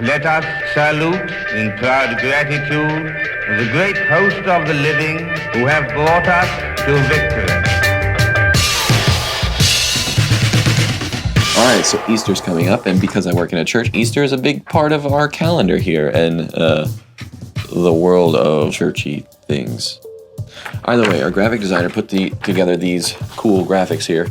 Let us salute in proud gratitude the great host of the living who have brought us to victory. All right, so Easter's coming up, and because I work in a church, Easter is a big part of our calendar here and the world of churchy things. Either way, our graphic designer put together these cool graphics here.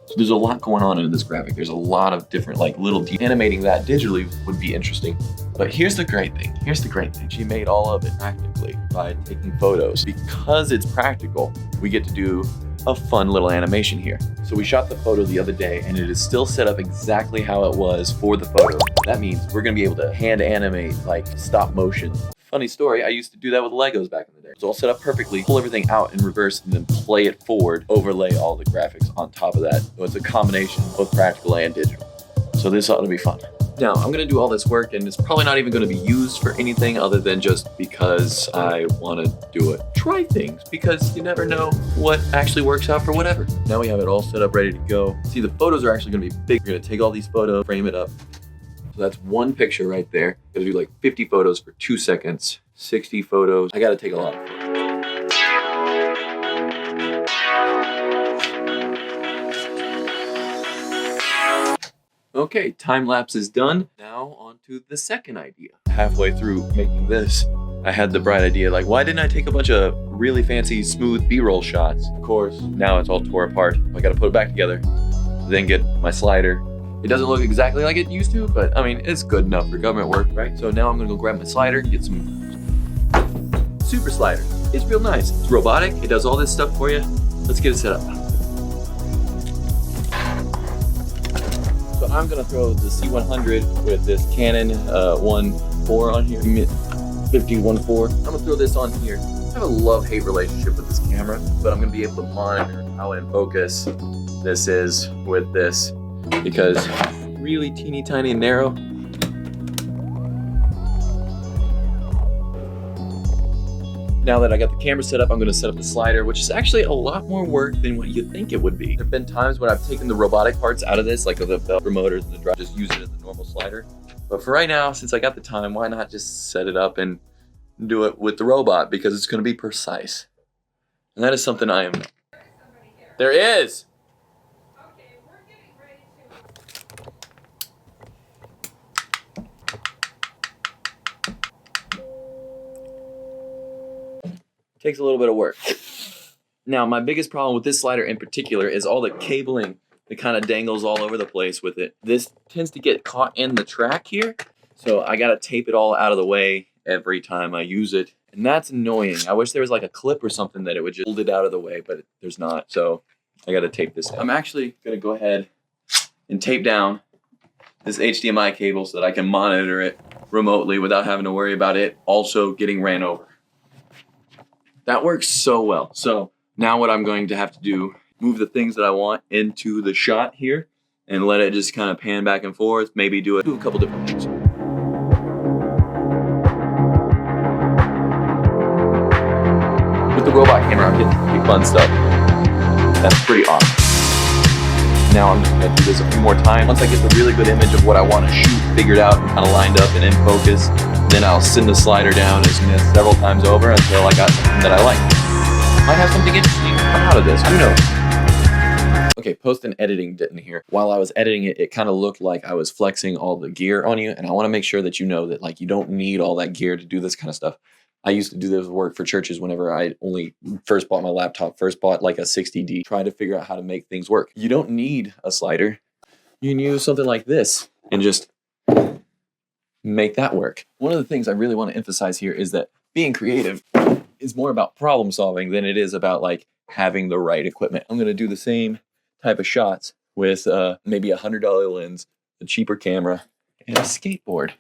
So there's a lot going on in this graphic. There's a lot of different little animating that digitally would be interesting. But here's the great thing. She made all of it practically by taking photos. Because it's practical, we get to do a fun little animation here. So we shot the photo the other day and it is still set up exactly how it was for the photo. That means we're gonna be able to hand animate stop motion. Funny story, I used to do that with Legos back in the day. It's all set up perfectly, pull everything out in reverse and then play it forward, overlay all the graphics on top of that. So it's a combination, both practical and digital. So this ought to be fun. Now, I'm gonna do all this work and it's probably not even gonna be used for anything other than just because I wanna do it. Try things, because you never know what actually works out for whatever. Now we have it all set up, ready to go. See, the photos are actually gonna be big. We're gonna take all these photos, frame it up. So that's one picture right there. Gotta do 50 photos for 2 seconds, 60 photos. I gotta take a lot of photos. Okay, time lapse is done. Now on to the second idea. Halfway through making this, I had the bright idea, why didn't I take a bunch of really fancy, smooth B-roll shots? Of course, now it's all tore apart. I gotta put it back together, then get my slider. It doesn't look exactly like it used to, but I mean, it's good enough for government work, right? So now I'm gonna go grab my slider and get some super slider. It's real nice. It's robotic. It does all this stuff for you. Let's get it set up. So I'm gonna throw the C100 with this Canon 1.4 on here, 50-1.4. I'm gonna throw this on here. I have a love-hate relationship with this camera, but I'm gonna be able to monitor how in focus this is with this, because really teeny tiny and narrow. Now that I got the camera set up, I'm gonna set up the slider, which is actually a lot more work than what you think it would be. There've been times when I've taken the robotic parts out of this, like the belt motors and the drive, just use it as a normal slider. But for right now, since I got the time, why not just set it up and do it with the robot, because it's gonna be precise. And that is something I am. There is! Takes a little bit of work. Now, my biggest problem with this slider in particular is all the cabling that kind of dangles all over the place with it. This tends to get caught in the track here, so I gotta tape it all out of the way every time I use it, and that's annoying. I wish there was a clip or something that it would just hold it out of the way, but there's not, so I gotta tape this down. I'm actually gonna go ahead and tape down this HDMI cable so that I can monitor it remotely without having to worry about it also getting ran over. That works so well. So now what I'm going to have to do, move the things that I want into the shot here and let it just kind of pan back and forth, maybe do a couple different things. With the robot camera, I'm getting pretty fun stuff. That's pretty awesome. Now I'm just gonna do this a few more times. Once I get the really good image of what I want to shoot figured out and kind of lined up and in focus, then I'll send the slider down and spin it several times over until I got something that I like. Might have something interesting come out of this, who knows? Okay, post and editing didn't here. While I was editing it, it kind of looked like I was flexing all the gear on you, and I want to make sure that you know that you don't need all that gear to do this kind of stuff. I used to do this work for churches whenever I only first bought my laptop, first bought a 60D, trying to figure out how to make things work. You don't need a slider. You can use something like this and just make that work. One of the things I really want to emphasize here is that being creative is more about problem solving than it is about having the right equipment. I'm going to do the same type of shots with maybe a $100 lens, a cheaper camera, and a skateboard.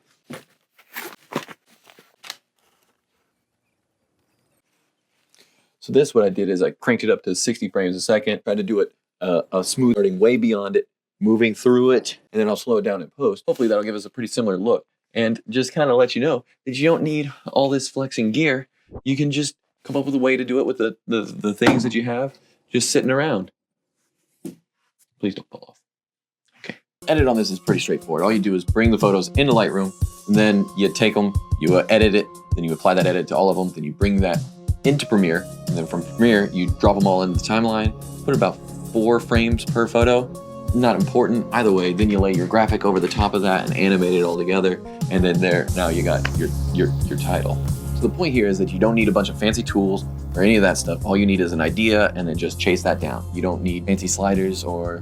So this, what I did is I cranked it up to 60 frames a second, tried to do it a smooth, starting way beyond it, moving through it, and then I'll slow it down in post. Hopefully that'll give us a pretty similar look. And just kind of let you know that you don't need all this flexing gear. You can just come up with a way to do it with the things that you have just sitting around. Please don't fall off. Okay. edit on this is pretty straightforward. All you do is bring the photos into Lightroom, and then you take them, you edit it, then you apply that edit to all of them, then you bring that into Premiere, and then from Premiere, you drop them all into the timeline, put about 4 frames per photo. Not important, either way, then you lay your graphic over the top of that and animate it all together, and then there, now you got your title. So the point here is that you don't need a bunch of fancy tools or any of that stuff. All you need is an idea and then just chase that down. You don't need fancy sliders or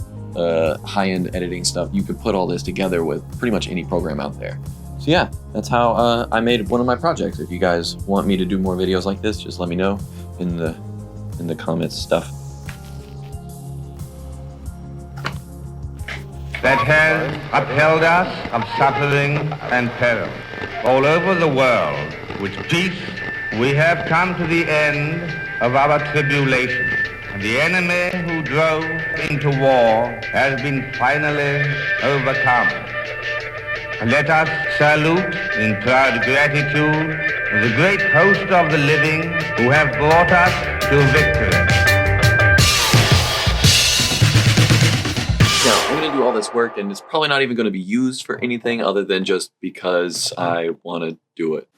high-end editing stuff. You could put all this together with pretty much any program out there. So yeah, that's how I made one of my projects. If you guys want me to do more videos like this, just let me know in the comments stuff. That has upheld us of suffering and peril. All over the world, with peace, we have come to the end of our tribulation. And the enemy who drove into war has been finally overcome. And let us salute in proud gratitude the great host of the living who have brought us to victory. Now, I'm going to do all this work, and it's probably not even going to be used for anything other than just because I want to do it.